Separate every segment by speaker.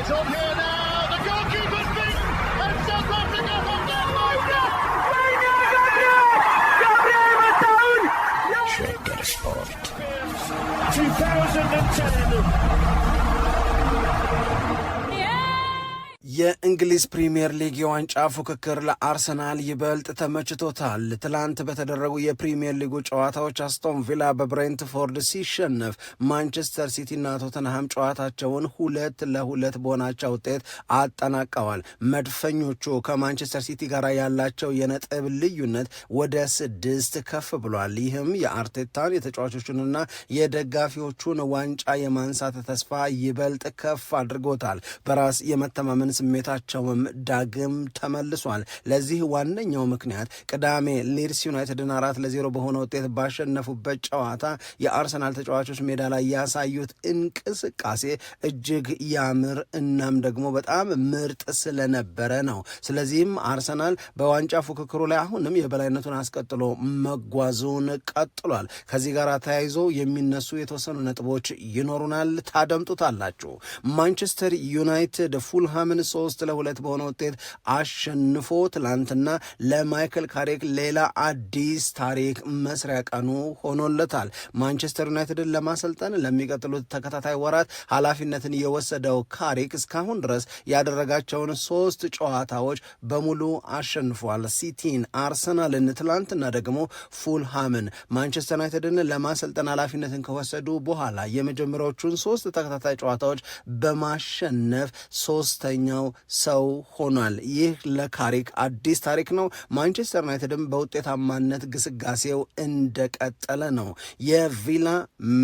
Speaker 1: It's on here now. The goalkeeper's beaten, and South Africa have done
Speaker 2: Shagger Sport
Speaker 1: 2010.
Speaker 3: የእንግሊዝ ፕሪሚየር ሊግ የዋንጫ ፉክክር ለአርሰናል ይበልጥ ተመችቶታል። ትላንት በተደረጉ የፕሪሚየር ሊጉ ጨዋታዎች አስቶን ቪላ በብሬንትፎርድ ሲሸነፍ፣ ማንቸስተር ሲቲና ቶተንሃም ጨዋታቸውን 2-2 በሆናቸው ውጤት አጠናቀዋል። መድፈኞቹ ከማንቸስተር ሲቲ ጋር ያላቸው የነጥብ ልዩነት ወደ 6 ከፍ ብሏል። ይህም የአርቴታን የተጫዋቾቹንና የደጋፊዎቹን ዋንጫ የማንሳት ተስፋ ይበልጥ ከፍ አድርጎታል። በራስ የመተማመን ስሜታቸውም ዳግም ተመልሷል። ለዚህ ዋነኛው ምክንያት ቅዳሜ ሊድስ ዩናይትድን 4-0 በሆነ ውጤት ባሸነፉበት ጨዋታ የአርሰናል ተጫዋቾች ሜዳ ላይ ያሳዩት እንቅስቃሴ እጅግ ያምር እናም ደግሞ በጣም ምርጥ ስለነበረ ነው። ስለዚህም አርሰናል በዋንጫ ፉክክሩ ላይ አሁንም የበላይነቱን አስቀጥሎ መጓዙን ቀጥሏል። ከዚህ ጋር ተያይዞ የሚነሱ የተወሰኑ ነጥቦች ይኖሩናል፣ ታደምጡታላችሁ። ማንቸስተር ዩናይትድ ፉልሃምን 3-2 በሆነ ውጤት አሸንፎ ትላንትና ለማይክል ካሪክ ሌላ አዲስ ታሪክ መስሪያ ቀኑ ሆኖለታል። ማንቸስተር ዩናይትድን ለማሰልጠን ለሚቀጥሉት ተከታታይ ወራት ኃላፊነትን የወሰደው ካሪክ እስካሁን ድረስ ያደረጋቸውን 3 ጨዋታዎች በሙሉ አሸንፏል። ሲቲን፣ አርሰናልን፣ ትላንትና ደግሞ ፉልሃምን። ማንቸስተር ዩናይትድን ለማሰልጠን ኃላፊነትን ከወሰዱ በኋላ የመጀመሪያዎቹን 3 ተከታታይ ጨዋታዎች በማሸነፍ ሶስተኛው ሰው ሆኗል። ይህ ለካሪክ አዲስ ታሪክ ነው። ማንቸስተር ዩናይትድም በውጤታማነት ግስጋሴው እንደቀጠለ ነው። የቪላ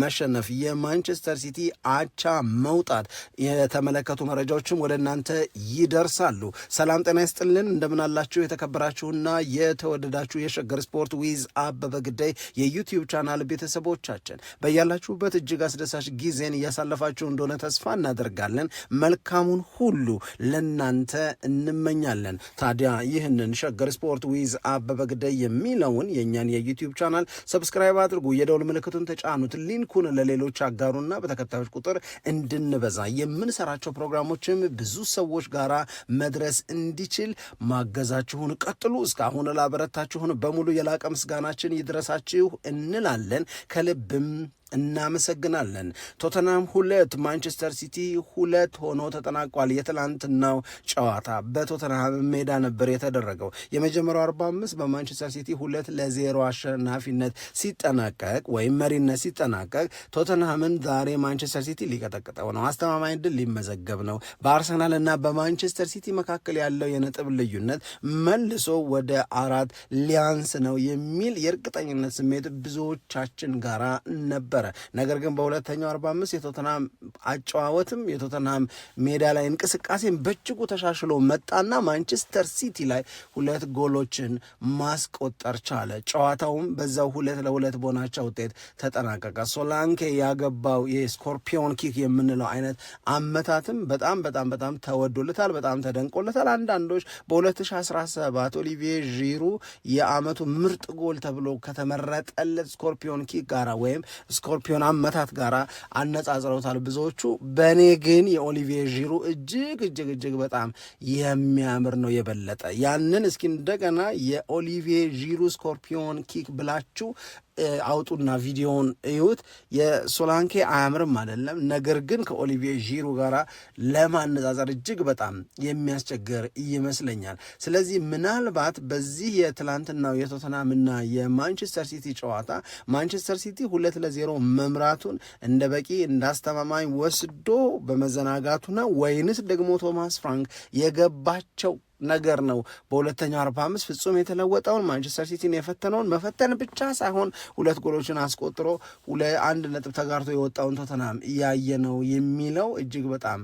Speaker 3: መሸነፍ፣ የማንቸስተር ሲቲ አቻ መውጣት የተመለከቱ መረጃዎችም ወደ እናንተ ይደርሳሉ። ሰላም ጤና ይስጥልን፣ እንደምናላችሁ የተከበራችሁና የተወደዳችሁ የሸገር ስፖርት ዊዝ አበበ ግዳይ የዩቲዩብ ቻናል ቤተሰቦቻችን በያላችሁበት እጅግ አስደሳች ጊዜን እያሳለፋችሁ እንደሆነ ተስፋ እናደርጋለን። መልካሙን ሁሉ ለናንተ እንመኛለን። ታዲያ ይህንን ሸገር ስፖርት ዊዝ አበበ ግዳይ የሚለውን የእኛን የዩቲዩብ ቻናል ሰብስክራይብ አድርጉ፣ የደውል ምልክቱን ተጫኑት፣ ሊንኩን ለሌሎች አጋሩና በተከታዮች ቁጥር እንድንበዛ የምንሰራቸው ፕሮግራሞችም ብዙ ሰዎች ጋር መድረስ እንዲችል ማገዛችሁን ቀጥሉ። እስካሁን ላበረታችሁን በሙሉ የላቀ ምስጋናችን ይድረሳችሁ እንላለን። ከልብም እናመሰግናለን። ቶተንሃም 2 ማንቸስተር ሲቲ 2 ሆኖ ተጠናቋል። የትላንትናው ጨዋታ በቶተንሃም ሜዳ ነበር የተደረገው። የመጀመሪያው 45 በማንቸስተር ሲቲ 2-0 አሸናፊነት ሲጠናቀቅ ወይም መሪነት ሲጠናቀቅ ቶተንሃምን ዛሬ ማንቸስተር ሲቲ ሊቀጠቅጠው ነው። አስተማማኝ ድል ሊመዘገብ ነው። በአርሰናል እና በማንቸስተር ሲቲ መካከል ያለው የነጥብ ልዩነት መልሶ ወደ 4 ሊያንስ ነው የሚል የእርግጠኝነት ስሜት ብዙዎቻችን ጋራ ነበር። ነገር ግን በሁለተኛው 45 የቶተንሃም አጨዋወትም የቶተንሃም ሜዳ ላይ እንቅስቃሴን በእጅጉ ተሻሽሎ መጣና ማንቸስተር ሲቲ ላይ 2 ጎሎችን ማስቆጠር ቻለ። ጨዋታውም በዛው 2-2 በሆናቸው ውጤት ተጠናቀቀ። ሶላንኬ ያገባው የስኮርፒዮን ኪክ የምንለው አይነት አመታትም በጣም ተወዶለታል፣ በጣም ተደንቆለታል። አንዳንዶች በ2017 ኦሊቪዬ ዢሩ የአመቱ ምርጥ ጎል ተብሎ ከተመረጠለት ስኮርፒዮን ኪክ ጋራ ወይም ስኮርፒዮን አመታት ጋራ አነጻጽረውታል ብዙዎቹ። በእኔ ግን የኦሊቪዬ ዢሩ እጅግ በጣም የሚያምር ነው የበለጠ። ያንን እስኪ እንደገና የኦሊቪዬ ዢሩ ስኮርፒዮን ኪክ ብላችሁ አውጡና ቪዲዮውን እዩት። የሶላንኬ አያምርም አይደለም፣ ነገር ግን ከኦሊቪዬ ዢሩ ጋራ ለማነጻጸር እጅግ በጣም የሚያስቸግር ይመስለኛል። ስለዚህ ምናልባት በዚህ የትላንትናው የቶተንሃምና የማንቸስተር ሲቲ ጨዋታ ማንቸስተር ሲቲ 2-0 መምራቱን እንደ በቂ እንዳስተማማኝ ወስዶ በመዘናጋቱና ወይንስ ደግሞ ቶማስ ፍራንክ የገባቸው ነገር ነው በሁለተኛው 45 ፍጹም የተለወጠውን ማንቸስተር ሲቲን የፈተነውን መፈተን ብቻ ሳይሆን 2 ጎሎችን አስቆጥሮ 1 ነጥብ ተጋርቶ የወጣውን ቶተንሃም እያየ ነው የሚለው እጅግ በጣም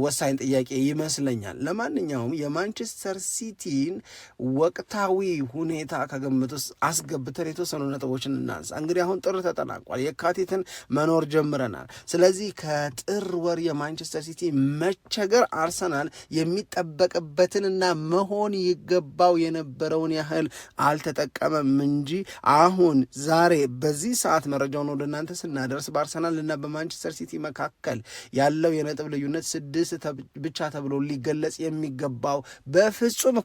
Speaker 3: ወሳኝ ጥያቄ ይመስለኛል። ለማንኛውም የማንቸስተር ሲቲን ወቅታዊ ሁኔታ ከግምት ውስጥ አስገብተን የተወሰኑ ነጥቦችን እናንሳ። እንግዲህ አሁን ጥር ተጠናቋል፣ የካቲትን መኖር ጀምረናል። ስለዚህ ከጥር ወር የማንቸስተር ሲቲ መቸገር አርሰናል የሚጠበቅበትንና መሆን ይገባው የነበረውን ያህል አልተጠቀመም እንጂ አሁን ዛሬ በዚህ ሰዓት መረጃውን ወደ እናንተ ስናደርስ በአርሰናል እና በማንቸስተር ሲቲ መካከል ያለው የነጥብ ልዩነት 6 ብቻ ተብሎ ሊገለጽ የሚገባው በፍጹም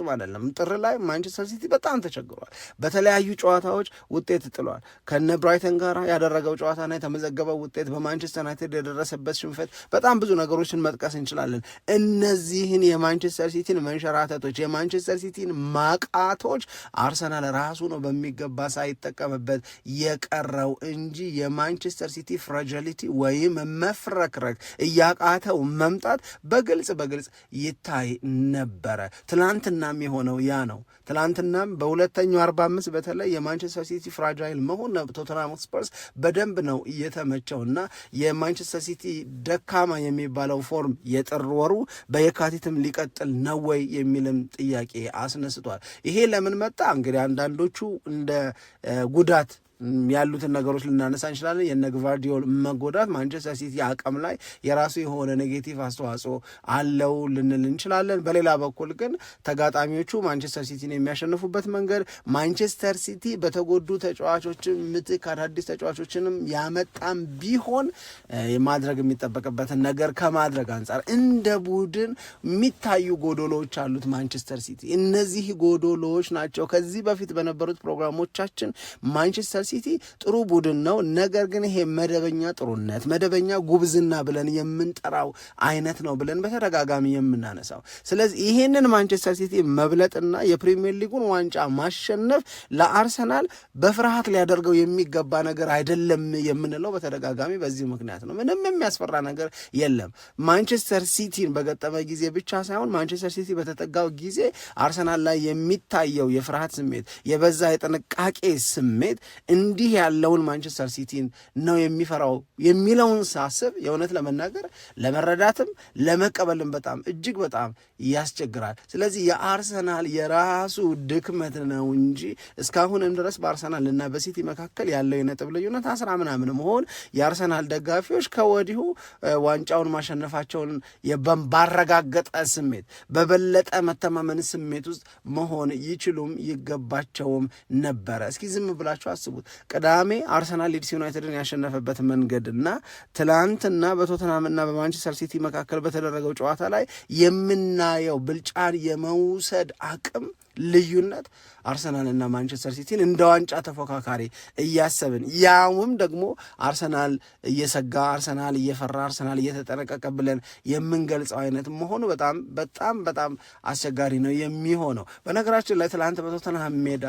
Speaker 3: አይደለም። ጥር ላይ ማንቸስተር ሲቲ በጣም ተቸግሯል። በተለያዩ ጨዋታዎች ውጤት ጥሏል። ከነ ብራይተን ጋር ያደረገው ጨዋታና የተመዘገበው ውጤት፣ በማንቸስተር ዩናይትድ የደረሰበት ሽንፈት፣ በጣም ብዙ ነገሮችን መጥቀስ እንችላለን። እነዚህን የማንቸስተር ሲቲን መንሸራተቶች፣ የማንቸስተር ሲቲን ማቃቶች አርሰናል ራሱ ነው በሚገባ ሳይጠቀምበት የቀረው እንጂ የማንቸስተር ሲቲ ፍራጃሊቲ ወይም መፍረክረክ እያቃተው መምጣት በግልጽ ይታይ ነበረ። ትናንትናም የሆነው ያ ነው። ትናንትናም በሁለተኛው 45 በተለይ የማንቸስተር ሲቲ ፍራጃይል መሆን ቶተንሃም ስፐርስ በደንብ ነው እየተመቸውና የማንቸስተር ሲቲ ደካማ የሚባለው ፎርም የጥር ወሩ በየካቲትም ሊቀጥል ነው ወይ የሚልም ጥያቄ አስነስቷል። ይሄ ለምን መጣ? እንግዲህ አንዳንዶቹ እንደ ጉዳት ያሉትን ነገሮች ልናነሳ እንችላለን። የነ ግቫርዲዮል መጎዳት ማንቸስተር ሲቲ አቅም ላይ የራሱ የሆነ ኔጌቲቭ አስተዋጽኦ አለው ልንል እንችላለን። በሌላ በኩል ግን ተጋጣሚዎቹ ማንቸስተር ሲቲን የሚያሸንፉበት መንገድ ማንቸስተር ሲቲ በተጎዱ ተጫዋቾችን ምትክ አዳዲስ ተጫዋቾችንም ያመጣም ቢሆን ማድረግ የሚጠበቅበትን ነገር ከማድረግ አንጻር እንደ ቡድን የሚታዩ ጎዶሎዎች አሉት ማንቸስተር ሲቲ። እነዚህ ጎዶሎዎች ናቸው ከዚህ በፊት በነበሩት ፕሮግራሞቻችን ማንቸስተር ሲቲ ጥሩ ቡድን ነው፣ ነገር ግን ይሄ መደበኛ ጥሩነት መደበኛ ጉብዝና ብለን የምንጠራው አይነት ነው ብለን በተደጋጋሚ የምናነሳው። ስለዚህ ይሄንን ማንቸስተር ሲቲ መብለጥና የፕሪሚየር ሊጉን ዋንጫ ማሸነፍ ለአርሰናል በፍርሃት ሊያደርገው የሚገባ ነገር አይደለም የምንለው በተደጋጋሚ በዚህ ምክንያት ነው። ምንም የሚያስፈራ ነገር የለም። ማንቸስተር ሲቲን በገጠመ ጊዜ ብቻ ሳይሆን ማንቸስተር ሲቲ በተጠጋው ጊዜ አርሰናል ላይ የሚታየው የፍርሃት ስሜት፣ የበዛ የጥንቃቄ ስሜት እንዲህ ያለውን ማንቸስተር ሲቲን ነው የሚፈራው የሚለውን ሳስብ የእውነት ለመናገር ለመረዳትም ለመቀበልም እጅግ በጣም ያስቸግራል። ስለዚህ የአርሰናል የራሱ ድክመት ነው እንጂ እስካሁንም ድረስ በአርሰናል እና በሲቲ መካከል ያለው የነጥብ ልዩነት 10 ምናምን መሆን የአርሰናል ደጋፊዎች ከወዲሁ ዋንጫውን ማሸነፋቸውን ባረጋገጠ ስሜት በበለጠ መተማመን ስሜት ውስጥ መሆን ይችሉም ይገባቸውም ነበረ። እስኪ ዝም ብላችሁ አስቡት። ቅዳሜ አርሰናል ሊድስ ዩናይትድን ያሸነፈበት መንገድ እና ትላንትና በቶተንሃምና በማንቸስተር ሲቲ መካከል በተደረገው ጨዋታ ላይ የምናየው ብልጫን የመውሰድ አቅም ልዩነት አርሰናልና ማንቸስተር ሲቲን እንደ ዋንጫ ተፎካካሪ እያሰብን ያውም ደግሞ አርሰናል እየሰጋ አርሰናል እየፈራ አርሰናል እየተጠነቀቀ ብለን የምንገልጸው አይነት መሆኑ በጣም አስቸጋሪ ነው የሚሆነው። በነገራችን ላይ ትላንት በቶተንሃም ሜዳ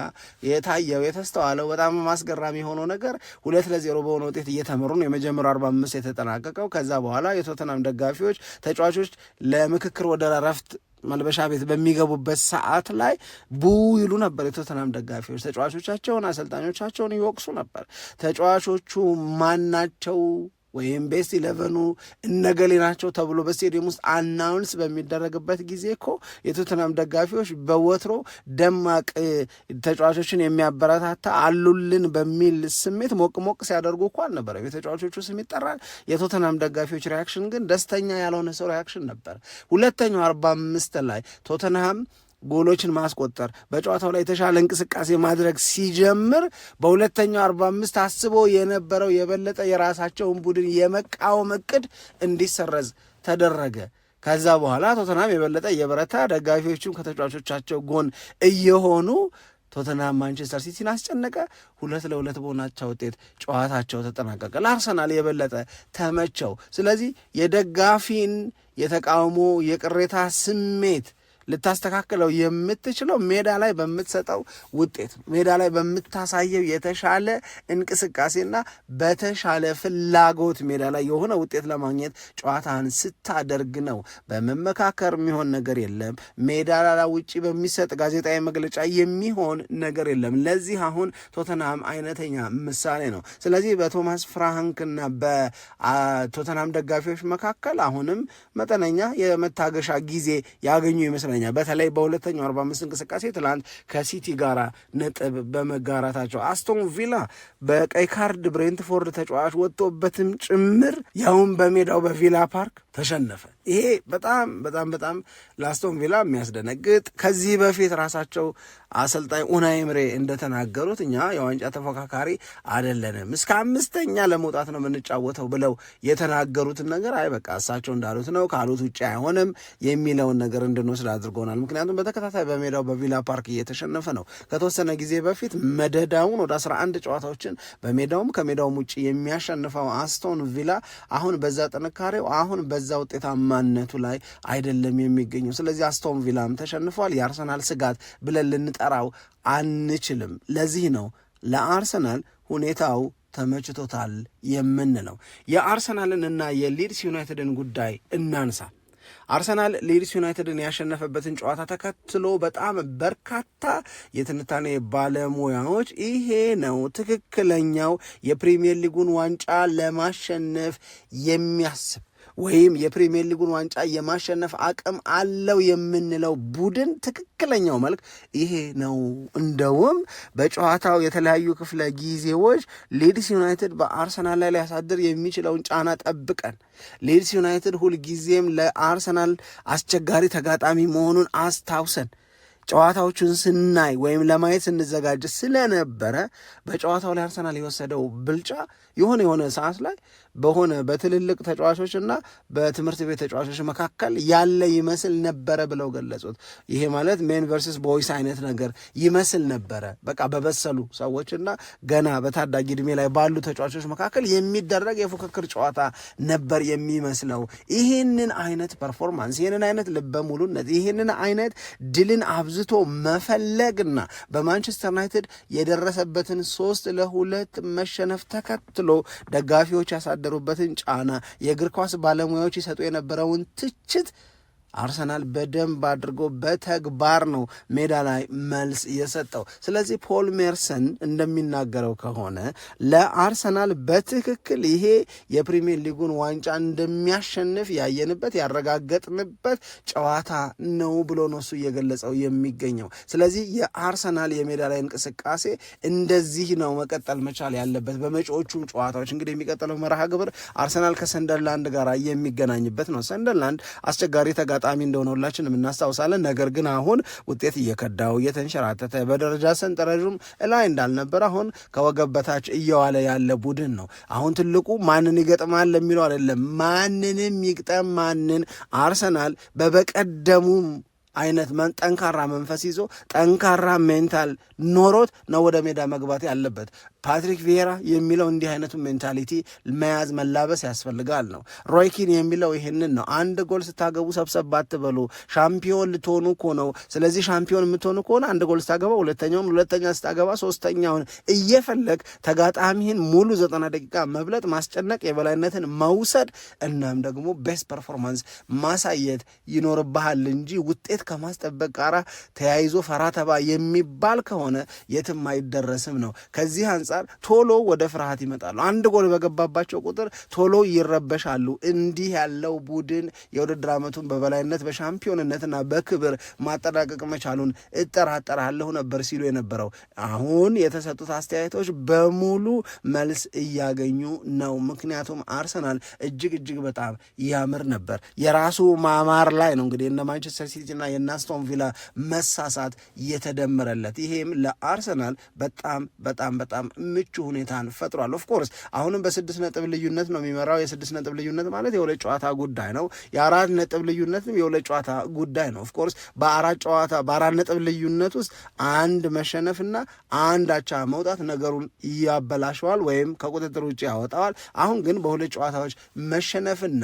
Speaker 3: የታየው የተስተዋለው በጣም ማስገራሚ የሆነው ነገር 2-0 በሆነ ውጤት እየተመሩ ነው የመጀመሪያው 45 የተጠናቀቀው። ከዛ በኋላ የቶተንሃም ደጋፊዎች ተጫዋቾች ለምክክር ወደ ረፍት መልበሻ ቤት በሚገቡበት ሰዓት ላይ ቡ ይሉ ነበር። የቶተንሃም ደጋፊዎች ተጫዋቾቻቸውን አሰልጣኞቻቸውን ይወቅሱ ነበር። ተጫዋቾቹ ማናቸው ወይም ቤስት 11ኑ እነገሌ ናቸው ተብሎ በስቴዲየም ውስጥ አናውንስ በሚደረግበት ጊዜ እኮ የቶተንሃም ደጋፊዎች በወትሮ ደማቅ ተጫዋቾችን የሚያበረታታ አሉልን በሚል ስሜት ሞቅ ሲያደርጉ እኮ አልነበረም። የተጫዋቾቹ ስም ይጠራል። የቶተንሃም ደጋፊዎች ሪያክሽን ግን ደስተኛ ያልሆነ ሰው ሪያክሽን ነበር። ሁለተኛው 45 ላይ ቶተንሃም ጎሎችን ማስቆጠር በጨዋታው ላይ የተሻለ እንቅስቃሴ ማድረግ ሲጀምር በሁለተኛው 45 አስቦ የነበረው የበለጠ የራሳቸውን ቡድን የመቃወም እቅድ እንዲሰረዝ ተደረገ። ከዛ በኋላ ቶተንሃም የበለጠ የበረታ ደጋፊዎቹም ከተጫዋቾቻቸው ጎን እየሆኑ ቶተንሃም ማንቸስተር ሲቲን አስጨነቀ። 2-2 በሆናቸው ውጤት ጨዋታቸው ተጠናቀቀ። ለአርሰናል የበለጠ ተመቸው። ስለዚህ የደጋፊን የተቃውሞ የቅሬታ ስሜት ልታስተካክለው የምትችለው ሜዳ ላይ በምትሰጠው ውጤት ነው። ሜዳ ላይ በምታሳየው የተሻለ እንቅስቃሴና በተሻለ ፍላጎት ሜዳ ላይ የሆነ ውጤት ለማግኘት ጨዋታን ስታደርግ ነው። በመመካከር የሚሆን ነገር የለም። ሜዳ ላይ ውጪ በሚሰጥ ጋዜጣዊ መግለጫ የሚሆን ነገር የለም። ለዚህ አሁን ቶተንሃም አይነተኛ ምሳሌ ነው። ስለዚህ በቶማስ ፍራንክና በቶተንሃም ደጋፊዎች መካከል አሁንም መጠነኛ የመታገሻ ጊዜ ያገኙ ይመስላል። ይመስለኛል። በተለይ በሁለተኛው 45 እንቅስቃሴ ትላንት ከሲቲ ጋር ነጥብ በመጋራታቸው አስቶን ቪላ በቀይ ካርድ ብሬንትፎርድ ተጫዋች ወጥቶበትም ጭምር ያውን በሜዳው በቪላ ፓርክ ተሸነፈ። ይሄ በጣም በጣም በጣም ለአስቶን ቪላ የሚያስደነግጥ ከዚህ በፊት ራሳቸው አሰልጣኝ ኡናይ ኤምሬ እንደተናገሩት እኛ የዋንጫ ተፎካካሪ አይደለንም፣ እስከ 5ኛ ለመውጣት ነው የምንጫወተው ብለው የተናገሩትን ነገር አይ በቃ እሳቸው እንዳሉት ነው ካሉት ውጭ አይሆንም የሚለውን ነገር እንድንወስድ አድርጎናል። ምክንያቱም በተከታታይ በሜዳው በቪላ ፓርክ እየተሸነፈ ነው። ከተወሰነ ጊዜ በፊት መደዳውን ወደ 11 ጨዋታዎችን በሜዳውም ከሜዳውም ውጭ የሚያሸንፈው አስቶን ቪላ አሁን በዛ ጥንካሬው አሁን በዛ ውጤታማነቱ ላይ አይደለም የሚገኘው። ስለዚህ አስቶን ቪላም ተሸንፏል። የአርሰናል ስጋት ብለን ልንጠራው አንችልም። ለዚህ ነው ለአርሰናል ሁኔታው ተመችቶታል የምንለው። የአርሰናልንና የሊድስ ዩናይትድን ጉዳይ እናንሳ። አርሰናል ሊድስ ዩናይትድን ያሸነፈበትን ጨዋታ ተከትሎ በጣም በርካታ የትንታኔ ባለሙያዎች ይሄ ነው ትክክለኛው የፕሪሚየር ሊጉን ዋንጫ ለማሸነፍ የሚያስብ ወይም የፕሪሚየር ሊጉን ዋንጫ የማሸነፍ አቅም አለው የምንለው ቡድን ትክክለኛው መልክ ይሄ ነው። እንደውም በጨዋታው የተለያዩ ክፍለ ጊዜዎች ሊድስ ዩናይትድ በአርሰናል ላይ ሊያሳድር የሚችለውን ጫና ጠብቀን ሊድስ ዩናይትድ ሁልጊዜም ለአርሰናል አስቸጋሪ ተጋጣሚ መሆኑን አስታውሰን ጨዋታዎቹን ስናይ ወይም ለማየት ስንዘጋጅ ስለነበረ በጨዋታው ላይ አርሰናል የወሰደው ብልጫ የሆነ ሰዓት ላይ በሆነ በትልልቅ ተጫዋቾችና በትምህርት ቤት ተጫዋቾች መካከል ያለ ይመስል ነበረ ብለው ገለጹት። ይሄ ማለት ሜን ቨርሰስ ቦይስ አይነት ነገር ይመስል ነበረ። በቃ በበሰሉ ሰዎችና ገና በታዳጊ ዕድሜ ላይ ባሉ ተጫዋቾች መካከል የሚደረግ የፉክክር ጨዋታ ነበር የሚመስለው። ይህንን አይነት ፐርፎርማንስ፣ ይህንን አይነት ልበ ሙሉነት፣ ይህንን አይነት ድልን አብዝቶ መፈለግና በማንቸስተር ዩናይትድ የደረሰበትን 3-2 መሸነፍ ተከትሎ ደጋፊዎች ያሳደሩበትን ጫና፣ የእግር ኳስ ባለሙያዎች ይሰጡ የነበረውን ትችት አርሰናል በደንብ አድርጎ በተግባር ነው ሜዳ ላይ መልስ የሰጠው። ስለዚህ ፖል ሜርሰን እንደሚናገረው ከሆነ ለአርሰናል በትክክል ይሄ የፕሪሚየር ሊጉን ዋንጫ እንደሚያሸንፍ ያየንበት ያረጋገጥንበት ጨዋታ ነው ብሎ ነው እሱ እየገለጸው የሚገኘው። ስለዚህ የአርሰናል የሜዳ ላይ እንቅስቃሴ እንደዚህ ነው መቀጠል መቻል ያለበት። በመጪዎቹም ጨዋታዎች እንግዲህ የሚቀጥለው መርሃ ግብር አርሰናል ከሰንደርላንድ ጋር የሚገናኝበት ነው። ሰንደርላንድ አስቸጋሪ ተጋጣሚ እንደሆነ ሁላችንም እናስታውሳለን። ነገር ግን አሁን ውጤት እየከዳው እየተንሸራተተ በደረጃ ሰንጠረዡም ላይ እንዳልነበር አሁን ከወገብ በታች እየዋለ ያለ ቡድን ነው። አሁን ትልቁ ማንን ይገጥማል ለሚለው አይደለም፣ ማንንም ይግጠም ማንን። አርሰናል በበቀደሙም አይነት ጠንካራ መንፈስ ይዞ ጠንካራ ሜንታል ኖሮት ነው ወደ ሜዳ መግባት ያለበት። ፓትሪክ ቪዬራ የሚለው እንዲህ አይነቱ ሜንታሊቲ መያዝ መላበስ ያስፈልጋል ነው። ሮይ ኪን የሚለው ይህንን ነው። አንድ ጎል ስታገቡ ሰብሰብ አትበሉ፣ ሻምፒዮን ልትሆኑ እኮ ነው። ስለዚህ ሻምፒዮን የምትሆኑ ከሆነ አንድ ጎል ስታገባ ሁለተኛውን፣ ሁለተኛ ስታገባ ሶስተኛውን እየፈለግ ተጋጣሚህን ሙሉ 90 ደቂቃ መብለጥ፣ ማስጨነቅ፣ የበላይነትን መውሰድ እናም ደግሞ ቤስት ፐርፎርማንስ ማሳየት ይኖርብሃል እንጂ ውጤት ከማስጠበቅ ጋር ተያይዞ ፈራተባ የሚባል ከሆነ የትም አይደረስም ነው። ከዚህ አንጻር ቶሎ ወደ ፍርሃት ይመጣሉ። አንድ ጎል በገባባቸው ቁጥር ቶሎ ይረበሻሉ። እንዲህ ያለው ቡድን የውድድር ዓመቱን በበላይነት በሻምፒዮንነትና በክብር ማጠናቀቅ መቻሉን እጠራጠራለሁ ነበር ሲሉ የነበረው አሁን የተሰጡት አስተያየቶች በሙሉ መልስ እያገኙ ነው። ምክንያቱም አርሰናል እጅግ በጣም ያምር ነበር። የራሱ ማማር ላይ ነው እንግዲህ እነ ማንቸስተር ሲቲና የአስቶን ቪላ መሳሳት የተደመረለት። ይሄም ለአርሰናል በጣም በጣም በጣም ምቹ ሁኔታን ፈጥሯል። ኦፍኮርስ አሁንም በ6 ነጥብ ልዩነት ነው የሚመራው። የ6 ነጥብ ልዩነት ማለት የሁለት ጨዋታ ጉዳይ ነው። የ4 ነጥብ ልዩነትም የሁለት ጨዋታ ጉዳይ ነው። ኦፍኮርስ በ4 ነጥብ ልዩነት ውስጥ አንድ መሸነፍና አንድ አቻ መውጣት ነገሩን ያበላሸዋል ወይም ከቁጥጥር ውጭ ያወጣዋል። አሁን ግን በሁለት ጨዋታዎች መሸነፍና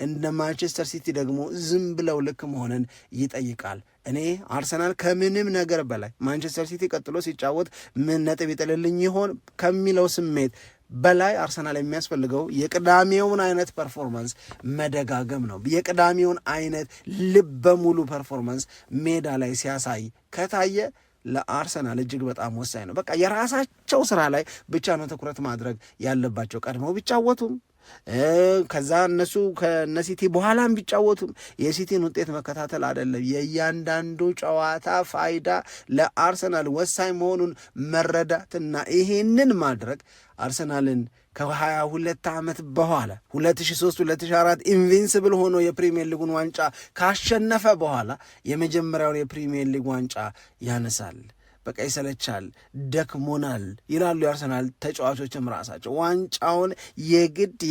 Speaker 3: እንደ ማንቸስተር ሲቲ ደግሞ ዝም ብለው ልክ መሆንን ይጠይቃል። እኔ አርሰናል ከምንም ነገር በላይ ማንቸስተር ሲቲ ቀጥሎ ሲጫወት ምን ነጥብ ይጥልልኝ ይሆን ከሚለው ስሜት በላይ አርሰናል የሚያስፈልገው የቅዳሜውን አይነት ፐርፎርማንስ መደጋገም ነው። የቅዳሜውን አይነት ልበ ሙሉ ፐርፎርማንስ ሜዳ ላይ ሲያሳይ ከታየ ለአርሰናል እጅግ በጣም ወሳኝ ነው። በቃ የራሳቸው ስራ ላይ ብቻ ነው ትኩረት ማድረግ ያለባቸው። ቀድመው ቢጫወቱም ከዛ እነሱ ከነሲቲ በኋላም ቢጫወቱም የሲቲን ውጤት መከታተል አይደለም፣ የእያንዳንዱ ጨዋታ ፋይዳ ለአርሰናል ወሳኝ መሆኑን መረዳትና ይሄንን ማድረግ አርሰናልን ከ22 ዓመት በኋላ 2003-2004 ኢንቪንስብል ሆኖ የፕሪሚየር ሊጉን ዋንጫ ካሸነፈ በኋላ የመጀመሪያውን የፕሪሚየር ሊግ ዋንጫ ያነሳል። በቃ ይሰለቻል፣ ደክሞናል ይላሉ የአርሰናል ተጫዋቾችም ራሳቸው። ዋንጫውን የግድ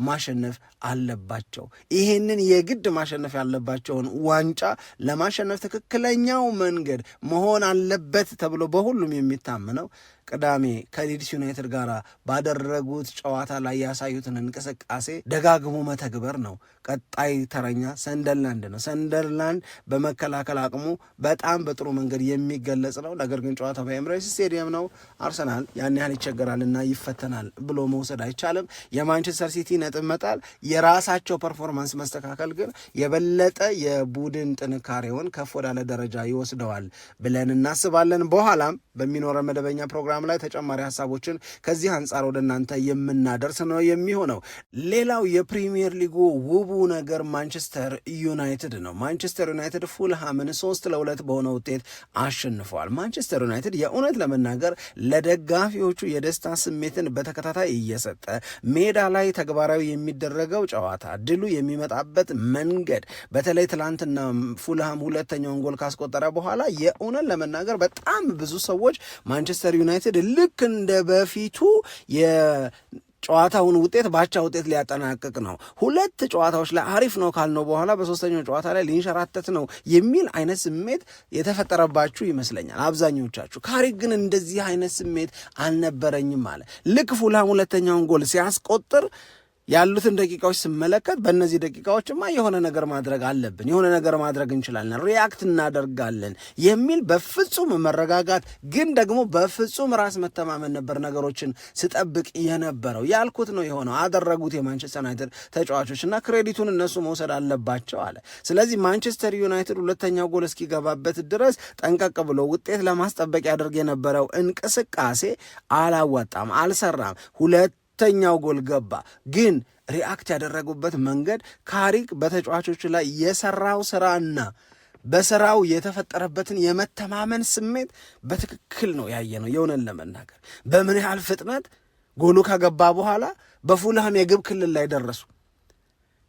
Speaker 3: ማሸነፍ አለባቸው። ይሄንን የግድ ማሸነፍ ያለባቸውን ዋንጫ ለማሸነፍ ትክክለኛው መንገድ መሆን አለበት ተብሎ በሁሉም የሚታመነው ቅዳሜ ከሊድስ ዩናይትድ ጋር ባደረጉት ጨዋታ ላይ ያሳዩትን እንቅስቃሴ ደጋግሞ መተግበር ነው። ቀጣይ ተረኛ ሰንደርላንድ ነው። ሰንደርላንድ በመከላከል አቅሙ በጣም በጥሩ መንገድ የሚገለጽ ነው። ነገር ግን ጨዋታው በኤምሬትስ ስቴዲየም ነው። አርሰናል ያን ያህል ይቸገራልና ይፈተናል ብሎ መውሰድ አይቻልም። የማንቸስተር ሲቲ ነጥብ መጣል፣ የራሳቸው ፐርፎርማንስ መስተካከል ግን የበለጠ የቡድን ጥንካሬውን ከፍ ወዳለ ደረጃ ይወስደዋል ብለን እናስባለን። በኋላም በሚኖረ መደበኛ ፕሮግራም ላይ ተጨማሪ ሀሳቦችን ከዚህ አንጻር ወደ እናንተ የምናደርስ ነው የሚሆነው። ሌላው የፕሪሚየር ሊጉ ውቡ ነገር ማንቸስተር ዩናይትድ ነው። ማንቸስተር ዩናይትድ ፉልሃምን 3-2 በሆነ ውጤት አሸንፈዋል። ማንቸስተር ዩናይትድ የእውነት ለመናገር ለደጋፊዎቹ የደስታ ስሜትን በተከታታይ እየሰጠ ሜዳ ላይ ተግባራዊ የሚደረገው ጨዋታ ድሉ የሚመጣበት መንገድ፣ በተለይ ትላንትና ፉልሃም ሁለተኛውን ጎል ካስቆጠረ በኋላ የእውነት ለመናገር በጣም ብዙ ሰዎች ማንቸስተር ዩናይትድ ልክ እንደ በፊቱ ጨዋታውን ውጤት ባቻ ውጤት ሊያጠናቅቅ ነው፣ ሁለት ጨዋታዎች ላይ አሪፍ ነው ካልነው በኋላ በሶስተኛው ጨዋታ ላይ ሊንሸራተት ነው የሚል አይነት ስሜት የተፈጠረባችሁ ይመስለኛል አብዛኞቻችሁ። ካሪክ ግን እንደዚህ አይነት ስሜት አልነበረኝም አለ። ልክ ፉልሃም ሁለተኛውን ጎል ሲያስቆጥር ያሉትን ደቂቃዎች ስመለከት በእነዚህ ደቂቃዎችማ የሆነ ነገር ማድረግ አለብን፣ የሆነ ነገር ማድረግ እንችላለን፣ ሪያክት እናደርጋለን የሚል በፍጹም መረጋጋት ግን ደግሞ በፍጹም ራስ መተማመን ነበር ነገሮችን ስጠብቅ የነበረው። ያልኩት ነው የሆነው። አደረጉት የማንቸስተር ዩናይትድ ተጫዋቾች እና ክሬዲቱን እነሱ መውሰድ አለባቸው አለ። ስለዚህ ማንቸስተር ዩናይትድ ሁለተኛው ጎል እስኪገባበት ድረስ ጠንቀቅ ብሎ ውጤት ለማስጠበቅ ያደርግ የነበረው እንቅስቃሴ አላዋጣም፣ አልሰራም። ሁለተኛው ጎል ገባ፣ ግን ሪአክት ያደረጉበት መንገድ ካሪክ በተጫዋቾቹ ላይ የሰራው ስራና በስራው የተፈጠረበትን የመተማመን ስሜት በትክክል ነው ያየ ነው። የሆነን ለመናገር በምን ያህል ፍጥነት ጎሉ ከገባ በኋላ በፉልሃም የግብ ክልል ላይ ደረሱ።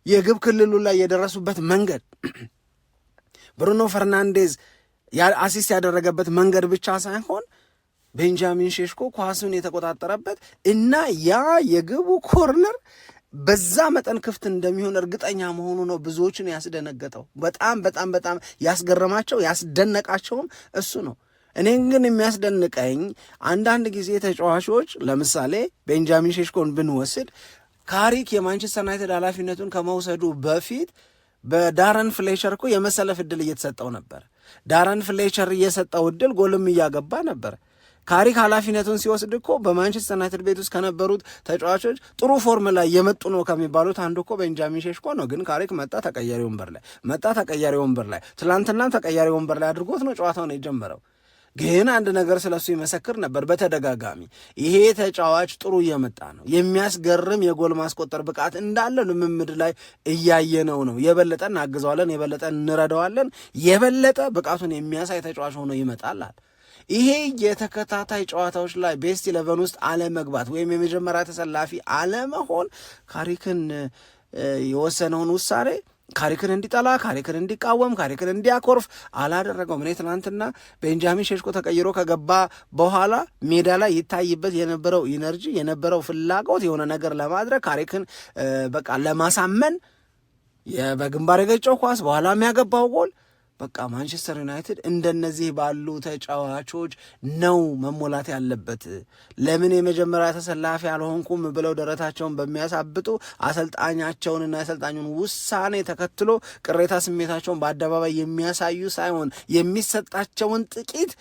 Speaker 3: የግብ ክልሉ ላይ የደረሱበት መንገድ ብሩኖ ፈርናንዴዝ አሲስት ያደረገበት መንገድ ብቻ ሳይሆን ቤንጃሚን ሼሽኮ ኳሱን የተቆጣጠረበት እና ያ የግቡ ኮርነር በዛ መጠን ክፍት እንደሚሆን እርግጠኛ መሆኑ ነው ብዙዎችን ያስደነገጠው። በጣም ያስገረማቸው ያስደነቃቸውም እሱ ነው። እኔን ግን የሚያስደንቀኝ አንዳንድ ጊዜ ተጫዋቾች ለምሳሌ ቤንጃሚን ሼሽኮን ብንወስድ ካሪክ የማንቸስተር ዩናይትድ ኃላፊነቱን ከመውሰዱ በፊት በዳረን ፍሌቸር እኮ የመሰለፍ ዕድል እየተሰጠው ነበር። ዳረን ፍሌቸር እየሰጠው ዕድል ጎልም እያገባ ነበር። ካሪክ ኃላፊነቱን ሲወስድ እኮ በማንቸስተር ዩናይትድ ቤት ውስጥ ከነበሩት ተጫዋቾች ጥሩ ፎርም ላይ የመጡ ነው ከሚባሉት አንዱ እኮ ቤንጃሚን ሼሽኮ ነው። ግን ካሪክ መጣ ተቀያሪ ወንበር ላይ ትላንትናም ተቀያሪ ወንበር ላይ አድርጎት ነው ጨዋታውን የጀመረው። ግን አንድ ነገር ስለሱ ይመሰክር ነበር በተደጋጋሚ ይሄ ተጫዋች ጥሩ እየመጣ ነው፣ የሚያስገርም የጎል ማስቆጠር ብቃት እንዳለ ልምምድ ላይ እያየነው ነው፣ የበለጠ እናግዘዋለን፣ የበለጠ እንረዳዋለን፣ የበለጠ ብቃቱን የሚያሳይ ተጫዋች ሆኖ ይመጣላል። ይሄ የተከታታይ ጨዋታዎች ላይ ቤስት 11 ውስጥ አለመግባት ወይም የመጀመሪያ ተሰላፊ አለመሆን ካሪክን የወሰነውን ውሳኔ ካሪክን እንዲጠላ፣ ካሪክን እንዲቃወም፣ ካሪክን እንዲያኮርፍ አላደረገውም። እኔ ትናንትና ቤንጃሚን ሼሽኮ ተቀይሮ ከገባ በኋላ ሜዳ ላይ ይታይበት የነበረው ኢነርጂ የነበረው ፍላጎት የሆነ ነገር ለማድረግ ካሪክን በቃ ለማሳመን በግንባር የገጨው ኳስ በኋላ የሚያገባው ጎል በቃ ማንቸስተር ዩናይትድ እንደነዚህ ባሉ ተጫዋቾች ነው መሞላት ያለበት። ለምን የመጀመሪያ ተሰላፊ አልሆንኩም ብለው ደረታቸውን በሚያሳብጡ አሰልጣኛቸውንና የአሰልጣኙን ውሳኔ ተከትሎ ቅሬታ ስሜታቸውን በአደባባይ የሚያሳዩ ሳይሆን የሚሰጣቸውን ጥቂት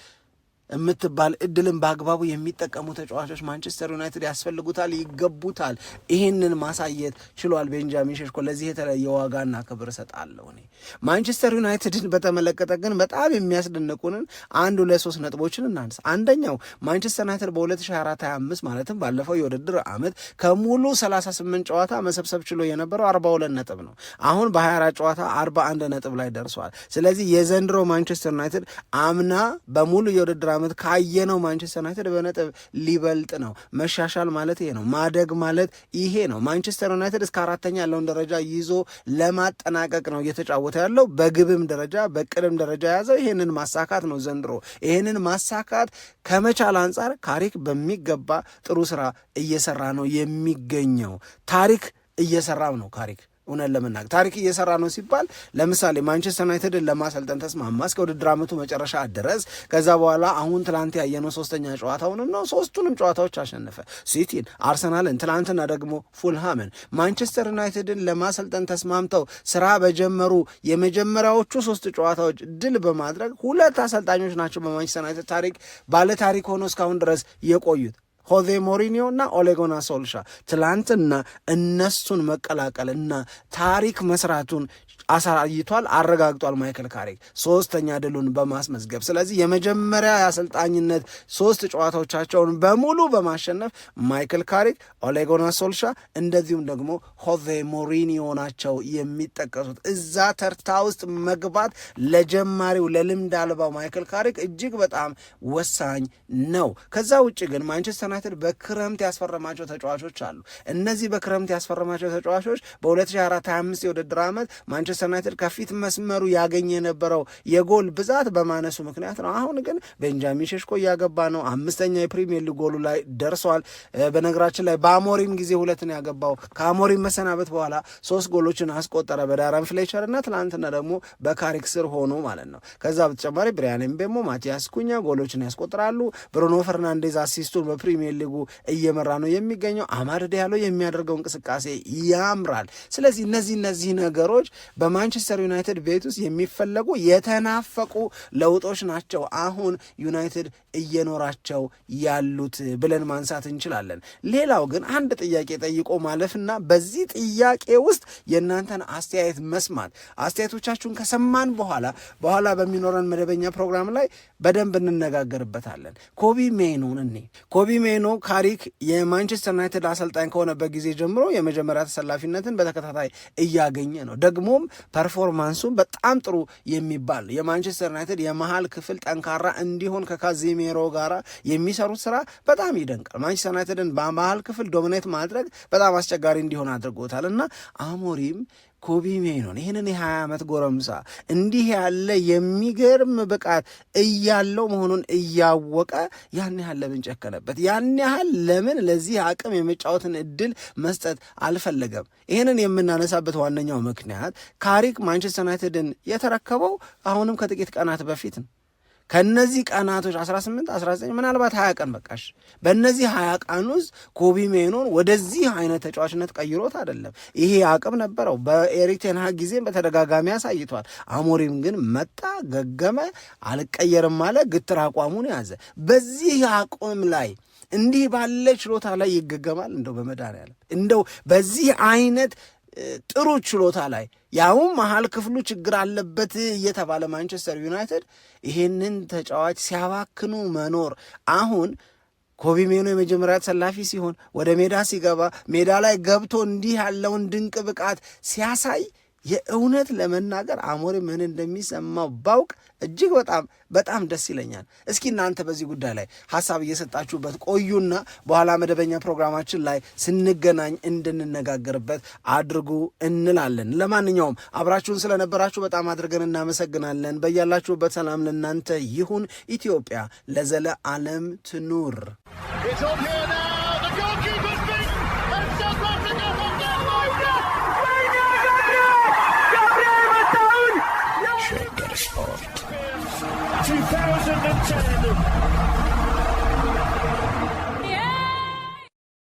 Speaker 3: የምትባል እድልን በአግባቡ የሚጠቀሙ ተጫዋቾች ማንቸስተር ዩናይትድ ያስፈልጉታል፣ ይገቡታል። ይህንን ማሳየት ችሏል ቤንጃሚን ሼሽኮ። ለዚህ የተለየ ዋጋና ክብር እሰጣለሁ እኔ። ማንቸስተር ዩናይትድን በተመለከተ ግን በጣም የሚያስደንቁንን 1-2-3 ነጥቦችን እናንሳ። አንደኛው ማንቸስተር ዩናይትድ በ2024/25 ማለትም ባለፈው የውድድር ዓመት ከሙሉ 38 ጨዋታ መሰብሰብ ችሎ የነበረው 42 ነጥብ ነው። አሁን በ24 ጨዋታ 41 ነጥብ ላይ ደርሷል። ስለዚህ የዘንድሮ ማንቸስተር ዩናይትድ አምና በሙሉ የውድድር ዓመት ካየነው ማንቸስተር ዩናይትድ በነጥብ ሊበልጥ ነው። መሻሻል ማለት ይሄ ነው። ማደግ ማለት ይሄ ነው። ማንቸስተር ዩናይትድ እስከ 4ኛ ያለውን ደረጃ ይዞ ለማጠናቀቅ ነው እየተጫወተ ያለው። በግብም ደረጃ በቅድም ደረጃ የያዘው ይሄንን ማሳካት ነው ዘንድሮ። ይሄንን ማሳካት ከመቻል አንጻር ካሪክ በሚገባ ጥሩ ስራ እየሰራ ነው የሚገኘው። ታሪክ እየሰራም ነው ካሪክ። እውነት ለመናገር ታሪክ እየሰራ ነው ሲባል ለምሳሌ ማንቸስተር ዩናይትድን ለማሰልጠን ተስማማ እስከ ውድድር ዓመቱ መጨረሻ ድረስ። ከዛ በኋላ አሁን ትላንት ያየነው 3ኛ ጨዋታውንም ነው። 3ቱንም ጨዋታዎች አሸነፈ። ሲቲን፣ አርሰናልን፣ ትላንትና ደግሞ ፉልሃምን። ማንቸስተር ዩናይትድን ለማሰልጠን ተስማምተው ስራ በጀመሩ የመጀመሪያዎቹ 3 ጨዋታዎች ድል በማድረግ 2 አሰልጣኞች ናቸው በማንቸስተር ዩናይትድ ታሪክ ባለ ታሪክ ሆኖ እስካሁን ድረስ የቆዩት ሆዜ ሞሪኒዮ እና ኦሌጎና ሶልሻ። ትላንትና እነሱን መቀላቀልና ታሪክ መስራቱን አሳይቷል፣ አረጋግጧል ማይክል ካሪክ 3ኛ ድሉን በማስመዝገብ። ስለዚህ የመጀመሪያ የአሰልጣኝነት 3 ጨዋታዎቻቸውን በሙሉ በማሸነፍ ማይክል ካሪክ፣ ኦሌጎና ሶልሻ እንደዚሁም ደግሞ ሆዜ ሞሪኒዮ ናቸው የሚጠቀሱት። እዛ ተርታ ውስጥ መግባት ለጀማሪው ለልምድ አልባው ማይክል ካሪክ እጅግ በጣም ወሳኝ ነው። ከዛ ውጭ ግን ማንቸስተር ዩናይትድ በክረምት ያስፈረማቸው ተጫዋቾች አሉ። እነዚህ በክረምት ያስፈረማቸው ተጫዋቾች በ2024/25 የውድድር ዓመት ማንቸስተር ዩናይትድ ከፊት መስመሩ ያገኘ የነበረው የጎል ብዛት በማነሱ ምክንያት ነው። አሁን ግን ቤንጃሚን ሼሽኮ እያገባ ነው። 5ኛ የፕሪሚየር ሊግ ጎሉ ላይ ደርሷል። በነገራችን ላይ በአሞሪም ጊዜ 2 ያገባው። ከአሞሪም መሰናበት በኋላ 3 ጎሎችን አስቆጠረ በዳረን ፍሌቸር እና ትናንትና ደግሞ በካሪክ ስር ሆኖ ማለት ነው። ከዛ በተጨማሪ ብሪያን ኤምቤሞ፣ ማቲያስ ኩኛ ጎሎችን ያስቆጥራሉ። ብሩኖ ፈርናንዴዝ አሲስቱን በፕሪሚየር ሊጉ እየመራ ነው የሚገኘው። አማድ ዲያሎ የሚያደርገው እንቅስቃሴ ያምራል። ስለዚህ እነዚህ ነገሮች በማንቸስተር ዩናይትድ ቤት ውስጥ የሚፈለጉ የተናፈቁ ለውጦች ናቸው አሁን ዩናይትድ እየኖራቸው ያሉት ብለን ማንሳት እንችላለን። ሌላው ግን አንድ ጥያቄ ጠይቆ ማለፍና በዚህ ጥያቄ ውስጥ የእናንተን አስተያየት መስማት፣ አስተያየቶቻችሁን ከሰማን በኋላ በሚኖረን መደበኛ ፕሮግራም ላይ በደንብ እንነጋገርበታለን። ኮቢ ሜይኖ ካሪክ የማንቸስተር ዩናይትድ አሰልጣኝ ከሆነበት ጊዜ ጀምሮ የመጀመሪያ ተሰላፊነትን በተከታታይ እያገኘ ነው። ደግሞም ፐርፎርማንሱን በጣም ጥሩ የሚባል የማንቸስተር ዩናይትድ የመሃል ክፍል ጠንካራ እንዲሆን ከካዚሜሮ ጋር የሚሰሩት ስራ በጣም ይደንቃል። ማንቸስተር ዩናይትድን በመሃል ክፍል ዶሚኔት ማድረግ በጣም አስቸጋሪ እንዲሆን አድርጎታል እና አሞሪም ኮቢ ሜይኖን ይህንን የ20 ዓመት ጎረምሳ እንዲህ ያለ የሚገርም ብቃት እያለው መሆኑን እያወቀ ያን ያህል ለምን ጨከነበት? ያን ያህል ለምን ለዚህ አቅም የመጫወትን እድል መስጠት አልፈለገም? ይህንን የምናነሳበት ዋነኛው ምክንያት ካሪክ ማንቸስተር ዩናይትድን የተረከበው አሁንም ከጥቂት ቀናት በፊት ነው። ከነዚህ ቀናቶች 18 19 ምናልባት 20 ቀን በቃሽ። በእነዚህ 20 ቀን ውስጥ ኮቢ ሜይኖን ወደዚህ አይነት ተጫዋችነት ቀይሮት አይደለም። ይሄ አቅም ነበረው። በኤሪክ ቴን ሃግ ጊዜም በተደጋጋሚ አሳይቷል። አሞሪም ግን መጣ፣ ገገመ፣ አልቀየርም አለ፣ ግትር አቋሙን ያዘ። በዚህ አቋም ላይ እንዲህ ባለ ችሎታ ላይ ይገገማል? እንደው በመድኃኒዓለም እንደው በዚህ አይነት ጥሩ ችሎታ ላይ ያውም መሀል ክፍሉ ችግር አለበት እየተባለ ማንቸስተር ዩናይትድ ይሄንን ተጫዋች ሲያባክኑ መኖር። አሁን ኮቢ ሜይኖ የመጀመሪያ ተሰላፊ ሲሆን ወደ ሜዳ ሲገባ ሜዳ ላይ ገብቶ እንዲህ ያለውን ድንቅ ብቃት ሲያሳይ የእውነት ለመናገር አሞሪም ምን እንደሚሰማው ባውቅ እጅግ በጣም ደስ ይለኛል። እስኪ እናንተ በዚህ ጉዳይ ላይ ሀሳብ እየሰጣችሁበት ቆዩና በኋላ መደበኛ ፕሮግራማችን ላይ ስንገናኝ እንድንነጋገርበት አድርጉ እንላለን። ለማንኛውም አብራችሁን ስለነበራችሁ በጣም አድርገን እናመሰግናለን። በያላችሁበት ሰላም ለእናንተ ይሁን። ኢትዮጵያ ለዘለዓለም ትኑር።